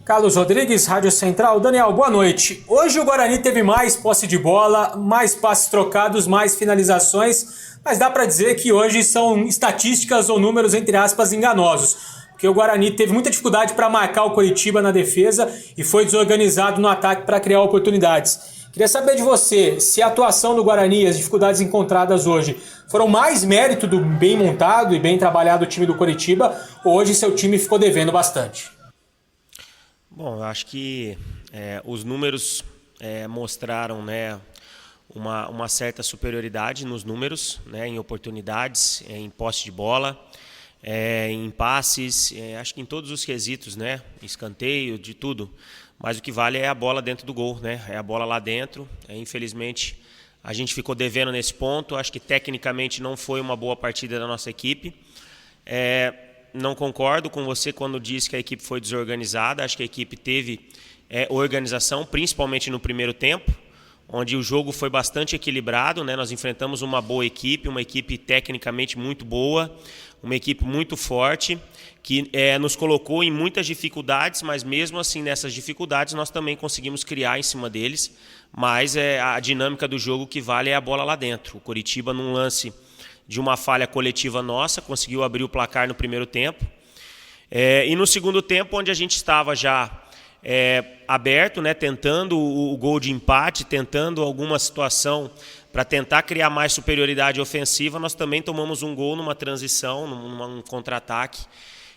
Carlos Rodrigues, Rádio Central. Daniel, boa noite. Hoje o Guarani teve mais posse de bola, mais passes trocados, mais finalizações, mas dá para dizer que hoje são estatísticas ou números, entre aspas, enganosos, porque o Guarani teve muita dificuldade para marcar o Coritiba na defesa e foi desorganizado no ataque para criar oportunidades. Queria saber de você se a atuação do Guarani e as dificuldades encontradas hoje foram mais mérito do bem montado e bem trabalhado time do Coritiba, ou hoje seu time ficou devendo bastante? Bom, eu acho que os números mostraram, né, uma certa superioridade nos números, né, em oportunidades, em posse de bola, em passes, acho que em todos os quesitos, né, escanteio, de tudo. Mas o que vale é a bola dentro do gol, né, é a bola lá dentro. Infelizmente, a gente ficou devendo nesse ponto. Acho que tecnicamente não foi uma boa partida da nossa equipe. Não concordo com você quando diz que a equipe foi desorganizada. Acho que a equipe teve organização, principalmente no primeiro tempo, onde o jogo foi bastante equilibrado, né? Nós enfrentamos uma boa equipe, uma equipe tecnicamente muito boa, uma equipe muito forte, que nos colocou em muitas dificuldades, mas mesmo assim nessas dificuldades nós também conseguimos criar em cima deles. Mas a dinâmica do jogo que vale é a bola lá dentro. O Coritiba, num lance de uma falha coletiva nossa, conseguiu abrir o placar no primeiro tempo. E no segundo tempo, onde a gente estava já aberto, né, tentando o gol de empate, tentando alguma situação para tentar criar mais superioridade ofensiva, nós também tomamos um gol numa transição, num contra-ataque,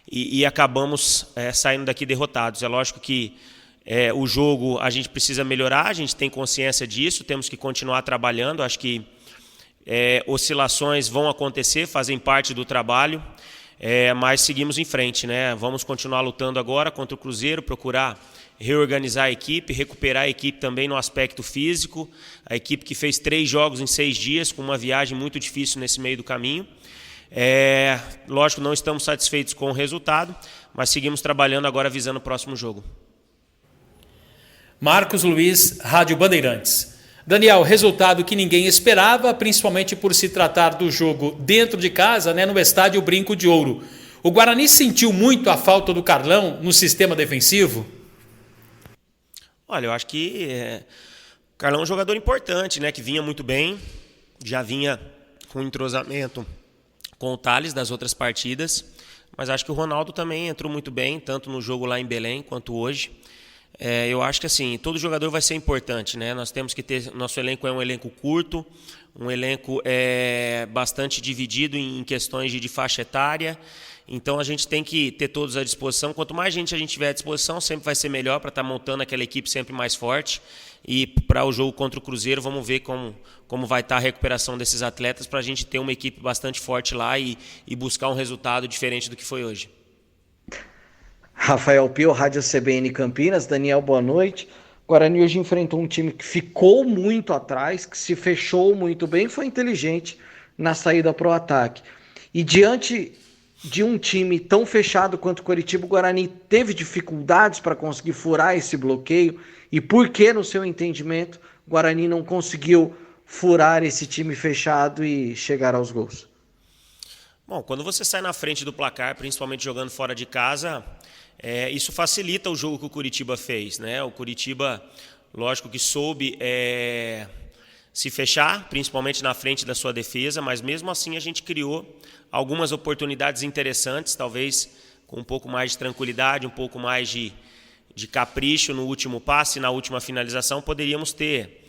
e acabamos saindo daqui derrotados. É lógico que o jogo a gente precisa melhorar, a gente tem consciência disso, temos que continuar trabalhando. Acho que oscilações vão acontecer, fazem parte do trabalho, mas seguimos em frente, né? Vamos continuar lutando agora contra o Cruzeiro, procurar reorganizar a equipe, recuperar a equipe também no aspecto físico, a equipe que fez 3 jogos em 6 dias, com uma viagem muito difícil nesse meio do caminho. Lógico, não estamos satisfeitos com o resultado, mas seguimos trabalhando agora visando o próximo jogo. Marcos Luiz, Rádio Bandeirantes. Daniel, resultado que ninguém esperava, principalmente por se tratar do jogo dentro de casa, né, no estádio Brinco de Ouro. O Guarani sentiu muito a falta do Carlão no sistema defensivo? Olha, eu acho que o Carlão é um jogador importante, né, que vinha muito bem, já vinha com entrosamento com o Thales das outras partidas, mas acho que o Ronaldo também entrou muito bem, tanto no jogo lá em Belém quanto hoje. Eu acho que assim, todo jogador vai ser importante, né? Nós temos que ter, nosso elenco é um elenco curto, um elenco bastante dividido em questões de faixa etária, então a gente tem que ter todos à disposição. Quanto mais gente a gente tiver à disposição, sempre vai ser melhor para estar montando aquela equipe sempre mais forte. E para o jogo contra o Cruzeiro, vamos ver como vai estar a recuperação desses atletas para a gente ter uma equipe bastante forte lá e buscar um resultado diferente do que foi hoje. Rafael Pio, Rádio CBN Campinas. Daniel, boa noite. O Guarani hoje enfrentou um time que ficou muito atrás, que se fechou muito bem, foi inteligente na saída para o ataque. E diante de um time tão fechado quanto o Coritiba, o Guarani teve dificuldades para conseguir furar esse bloqueio. E por que, no seu entendimento, o Guarani não conseguiu furar esse time fechado e chegar aos gols? Bom, quando você sai na frente do placar, principalmente jogando fora de casa, isso facilita o jogo que o Coritiba fez, né? O Coritiba, lógico que soube se fechar, principalmente na frente da sua defesa, mas mesmo assim a gente criou algumas oportunidades interessantes, talvez com um pouco mais de tranquilidade, um pouco mais de capricho no último passe, na última finalização, poderíamos ter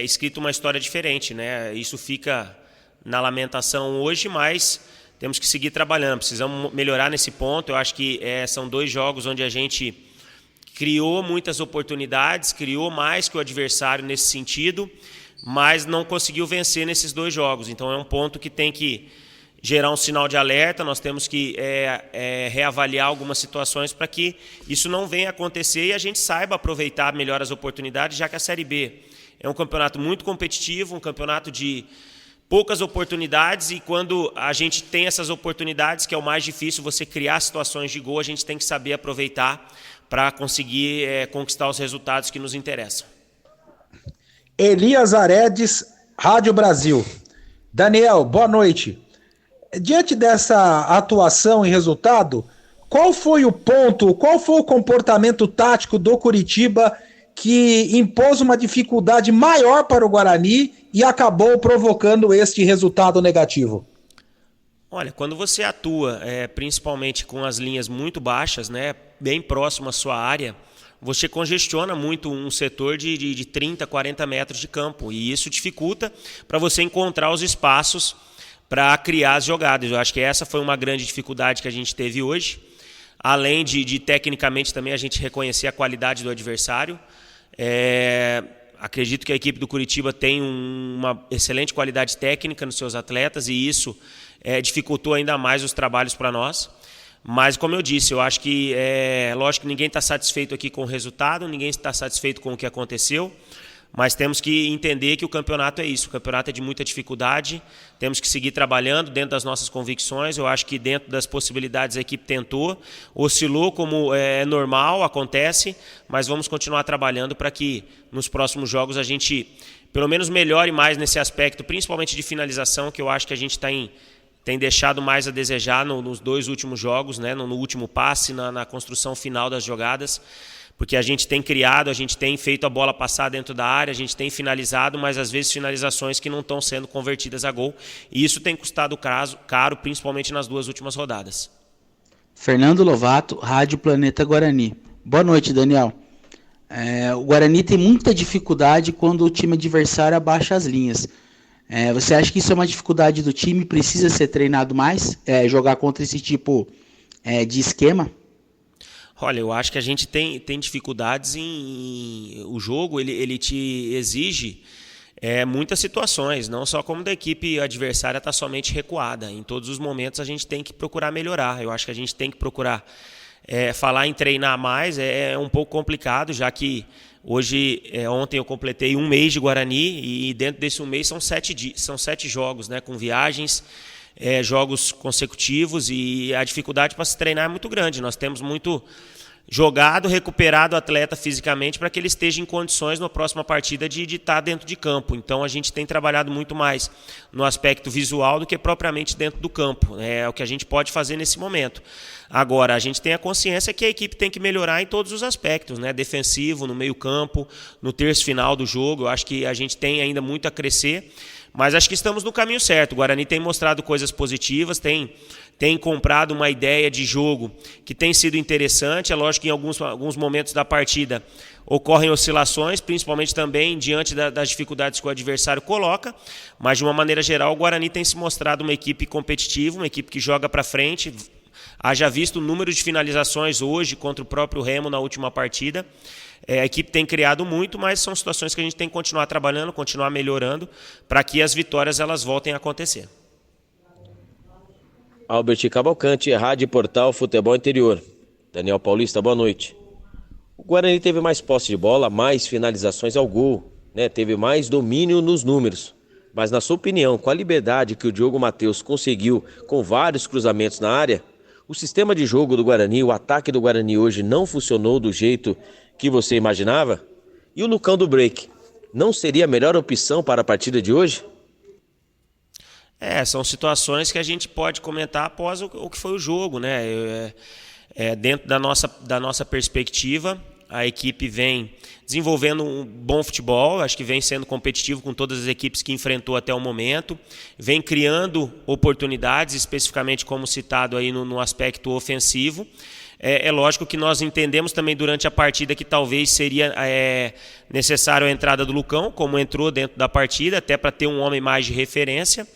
escrito uma história diferente, né? Isso fica na lamentação hoje, mas temos que seguir trabalhando, precisamos melhorar nesse ponto. Eu acho que são 2 jogos onde a gente criou muitas oportunidades, criou mais que o adversário nesse sentido, mas não conseguiu vencer nesses 2 jogos. Então é um ponto que tem que gerar um sinal de alerta, nós temos que reavaliar algumas situações para que isso não venha a acontecer e a gente saiba aproveitar melhor as oportunidades, já que a Série B é um campeonato muito competitivo, um campeonato de poucas oportunidades, e quando a gente tem essas oportunidades, que é o mais difícil, você criar situações de gol, a gente tem que saber aproveitar para conseguir conquistar os resultados que nos interessam. Elias Aredes, Rádio Brasil. Daniel, boa noite. Diante dessa atuação e resultado, qual foi o ponto, qual foi o comportamento tático do Coritiba que impôs uma dificuldade maior para o Guarani e acabou provocando este resultado negativo? Olha, quando você atua principalmente com as linhas muito baixas, né, bem próximo à sua área, você congestiona muito um setor de 30, 40 metros de campo. E isso dificulta para você encontrar os espaços para criar as jogadas. Eu acho que essa foi uma grande dificuldade que a gente teve hoje. Além de tecnicamente também a gente reconhecer a qualidade do adversário. Acredito que a equipe do Coritiba tem uma excelente qualidade técnica nos seus atletas e isso dificultou ainda mais os trabalhos para nós. Mas, como eu disse, eu acho que, lógico que ninguém está satisfeito aqui com o resultado, ninguém está satisfeito com o que aconteceu, mas temos que entender que o campeonato é isso, o campeonato é de muita dificuldade, temos que seguir trabalhando dentro das nossas convicções. Eu acho que dentro das possibilidades a equipe tentou, oscilou como é normal, acontece, mas vamos continuar trabalhando para que nos próximos jogos a gente, pelo menos, melhore mais nesse aspecto, principalmente de finalização, que eu acho que a gente tem deixado mais a desejar nos 2 últimos jogos, né? No último passe, na construção final das jogadas, porque a gente tem criado, a gente tem feito a bola passar dentro da área, a gente tem finalizado, mas às vezes finalizações que não estão sendo convertidas a gol, e isso tem custado caro, principalmente nas 2 últimas rodadas. Fernando Lovato, Rádio Planeta Guarani. Boa noite, Daniel. O Guarani tem muita dificuldade quando o time adversário abaixa as linhas. Você acha que isso é uma dificuldade do time? Precisa ser treinado mais? Jogar contra esse tipo de esquema? Olha, eu acho que a gente tem dificuldades o jogo, ele te exige muitas situações, não só como da equipe adversária está somente recuada. Em todos os momentos a gente tem que procurar melhorar. Eu acho que a gente tem que procurar falar em treinar mais é um pouco complicado, já que ontem eu completei 1 mês de Guarani e dentro desse 1 mês são 7 jogos, né, com viagens, jogos consecutivos, e a dificuldade para se treinar é muito grande. Nós temos muito jogado, recuperado o atleta fisicamente para que ele esteja em condições na próxima partida de estar dentro de campo. Então a gente tem trabalhado muito mais no aspecto visual do que propriamente dentro do campo. É o que a gente pode fazer nesse momento. Agora, a gente tem a consciência que a equipe tem que melhorar em todos os aspectos, né? Defensivo, no meio campo, no terço final do jogo. Eu acho que a gente tem ainda muito a crescer, mas acho que estamos no caminho certo. O Guarani tem mostrado coisas positivas, tem comprado uma ideia de jogo que tem sido interessante. É lógico que em alguns momentos da partida ocorrem oscilações, principalmente também diante das dificuldades que o adversário coloca, mas de uma maneira geral o Guarani tem se mostrado uma equipe competitiva, uma equipe que joga para frente. Haja visto o número de finalizações hoje contra o próprio Remo na última partida. A equipe tem criado muito, mas são situações que a gente tem que continuar trabalhando, continuar melhorando, para que as vitórias elas voltem a acontecer. Albert Cavalcante, Rádio Portal Futebol Interior. Daniel Paulista, boa noite. O Guarani teve mais posse de bola, mais finalizações ao gol, né? Teve mais domínio nos números. Mas na sua opinião, com a liberdade que o Diogo Matheus conseguiu com vários cruzamentos na área, o sistema de jogo do Guarani, o ataque do Guarani hoje não funcionou do jeito que você imaginava? E o Lucão do break, não seria a melhor opção para a partida de hoje? São situações que a gente pode comentar após o que foi o jogo, né? Dentro da nossa perspectiva, a equipe vem desenvolvendo um bom futebol, acho que vem sendo competitivo com todas as equipes que enfrentou até o momento, vem criando oportunidades, especificamente como citado aí no aspecto ofensivo. É lógico que nós entendemos também durante a partida que talvez seria necessário a entrada do Lucão, como entrou dentro da partida, até para ter um homem mais de referência.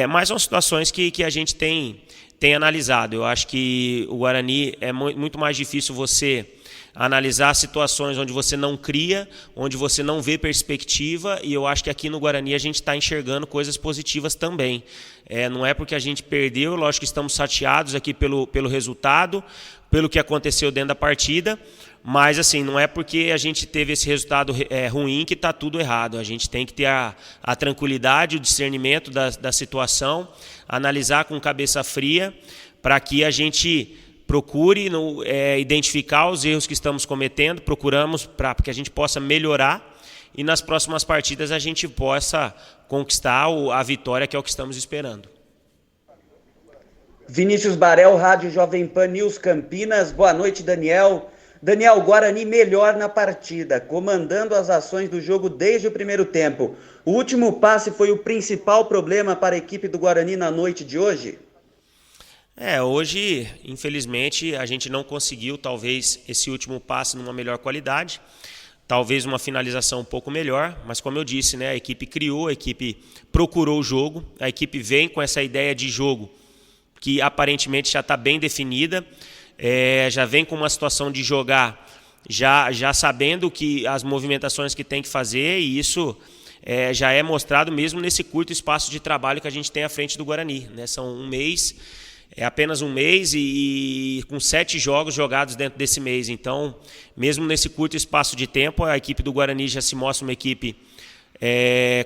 Mas são situações que a gente tem analisado. Eu acho que o Guarani é muito mais difícil você analisar situações onde você não cria, onde você não vê perspectiva, e eu acho que aqui no Guarani a gente está enxergando coisas positivas também. Não é porque a gente perdeu, lógico que estamos chateados aqui pelo resultado, pelo que aconteceu dentro da partida, mas assim, não é porque a gente teve esse resultado ruim que está tudo errado. A gente tem que ter a tranquilidade, o discernimento da situação, analisar com cabeça fria, para que a gente procure identificar os erros que estamos cometendo, procuramos para que a gente possa melhorar e nas próximas partidas a gente possa conquistar a vitória, que é o que estamos esperando. Vinícius Barel, Rádio Jovem Pan News Campinas. Boa noite, Daniel. Daniel, Guarani melhor na partida, comandando as ações do jogo desde o primeiro tempo. O último passe foi o principal problema para a equipe do Guarani na noite de hoje? Hoje, infelizmente, a gente não conseguiu, talvez, esse último passe numa melhor qualidade. Talvez uma finalização um pouco melhor, mas como eu disse, né, a equipe criou, a equipe procurou o jogo, a equipe vem com essa ideia de jogo que aparentemente já está bem definida, já vem com uma situação de jogar já sabendo que as movimentações que tem que fazer, e isso já é mostrado mesmo nesse curto espaço de trabalho que a gente tem à frente do Guarani, né? São um mês, apenas um mês e com 7 jogos jogados dentro desse mês. Então, mesmo nesse curto espaço de tempo, a equipe do Guarani já se mostra uma equipe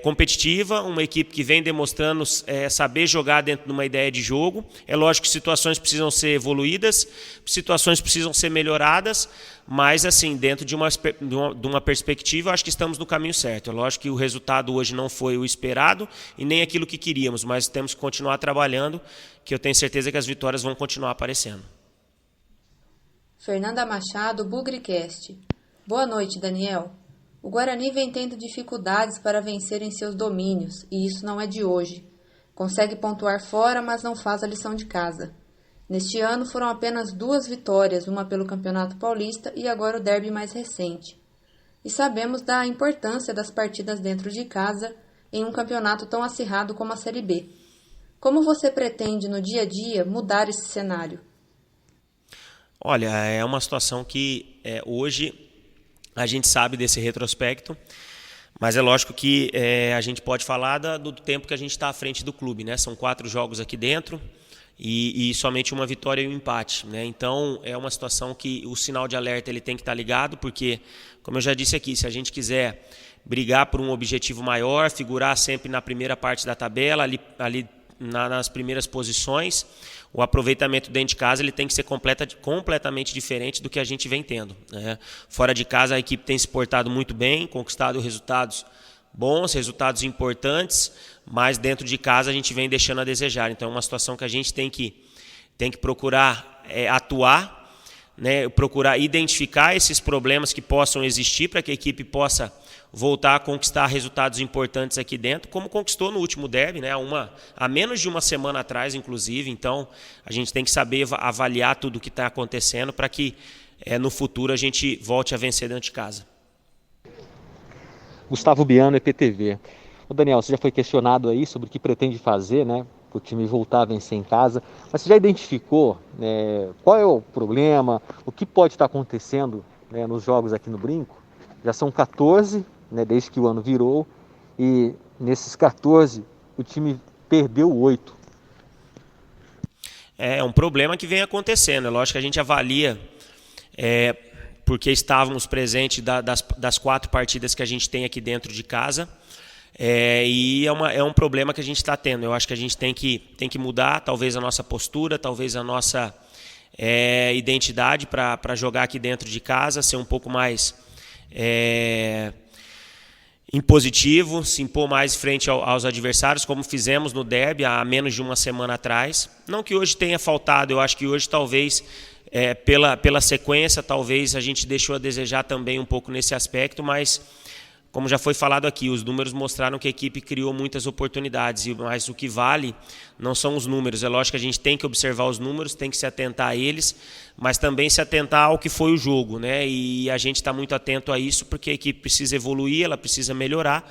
competitiva, uma equipe que vem demonstrando saber jogar dentro de uma ideia de jogo. É lógico que situações precisam ser evoluídas, situações precisam ser melhoradas, mas assim, dentro de uma perspectiva, eu acho que estamos no caminho certo. É lógico que o resultado hoje não foi o esperado e nem aquilo que queríamos, mas temos que continuar trabalhando, que eu tenho certeza que as vitórias vão continuar aparecendo. Fernanda Machado, Bugricast. Boa noite, Daniel. O Guarani vem tendo dificuldades para vencer em seus domínios, e isso não é de hoje. Consegue pontuar fora, mas não faz a lição de casa. Neste ano foram apenas 2 vitórias, uma pelo Campeonato Paulista e agora o derby mais recente. E sabemos da importância das partidas dentro de casa em um campeonato tão acirrado como a Série B. Como você pretende, no dia a dia, mudar esse cenário? Olha, é uma situação que hoje a gente sabe desse retrospecto, mas é lógico que a gente pode falar do tempo que a gente está à frente do clube, né? São 4 jogos aqui dentro e somente uma vitória e um empate, né? Então é uma situação que o sinal de alerta ele tem que estar ligado, porque, como eu já disse aqui, se a gente quiser brigar por um objetivo maior, figurar sempre na primeira parte da tabela, ali nas primeiras posições, o aproveitamento dentro de casa ele tem que ser completamente diferente do que a gente vem tendo, né? Fora de casa a equipe tem se portado muito bem, conquistado resultados bons, resultados importantes, mas dentro de casa a gente vem deixando a desejar. Então é uma situação que a gente tem que procurar atuar, né? Procurar identificar esses problemas que possam existir para que a equipe possa voltar a conquistar resultados importantes aqui dentro, como conquistou no último derby, né? Há menos de uma semana atrás, inclusive. Então, a gente tem que saber avaliar tudo o que está acontecendo para que no futuro a gente volte a vencer dentro de casa. Gustavo Biano, EPTV. Ô Daniel, você já foi questionado aí sobre o que pretende fazer, né, para o time voltar a vencer em casa, mas você já identificou qual é o problema, o que pode estar acontecendo, né, nos jogos aqui no Brinco? Já são 14, né, desde que o ano virou, e nesses 14 o time perdeu 8. É um problema que vem acontecendo. É lógico que a gente avalia porque estávamos presentes das 4 partidas que a gente tem aqui dentro de casa, e é um problema que a gente está tendo. Eu acho que a gente tem que mudar talvez a nossa postura, talvez a nossa identidade para jogar aqui dentro de casa, ser um pouco mais impositivo, se impor mais frente aos adversários, como fizemos no derby há menos de uma semana atrás. Não que hoje tenha faltado, eu acho que hoje talvez, pela sequência, talvez a gente deixou a desejar também um pouco nesse aspecto, mas, como já foi falado aqui, os números mostraram que a equipe criou muitas oportunidades, mas o que vale não são os números. É lógico que a gente tem que observar os números, tem que se atentar a eles, mas também se atentar ao que foi o jogo, né? E a gente está muito atento a isso, porque a equipe precisa evoluir, ela precisa melhorar,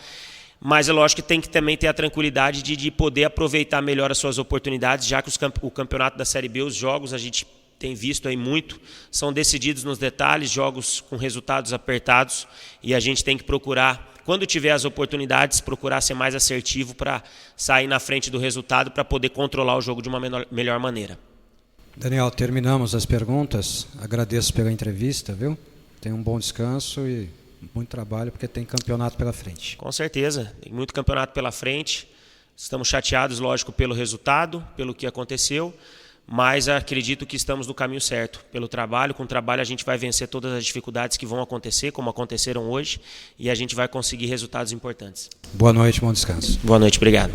mas é lógico que tem que também ter a tranquilidade de poder aproveitar melhor as suas oportunidades, já que o campeonato da Série B, os jogos, a gente tem visto aí muito, são decididos nos detalhes, jogos com resultados apertados, e a gente tem que procurar, quando tiver as oportunidades, procurar ser mais assertivo para sair na frente do resultado, para poder controlar o jogo de uma melhor maneira. Daniel, terminamos as perguntas. Agradeço pela entrevista, viu? Tenha um bom descanso e muito trabalho, porque tem campeonato pela frente. Com certeza, tem muito campeonato pela frente. Estamos chateados, lógico, pelo resultado, pelo que aconteceu, mas acredito que estamos no caminho certo. Pelo trabalho, com o trabalho a gente vai vencer todas as dificuldades que vão acontecer, como aconteceram hoje, e a gente vai conseguir resultados importantes. Boa noite, bom descanso. Boa noite, obrigado.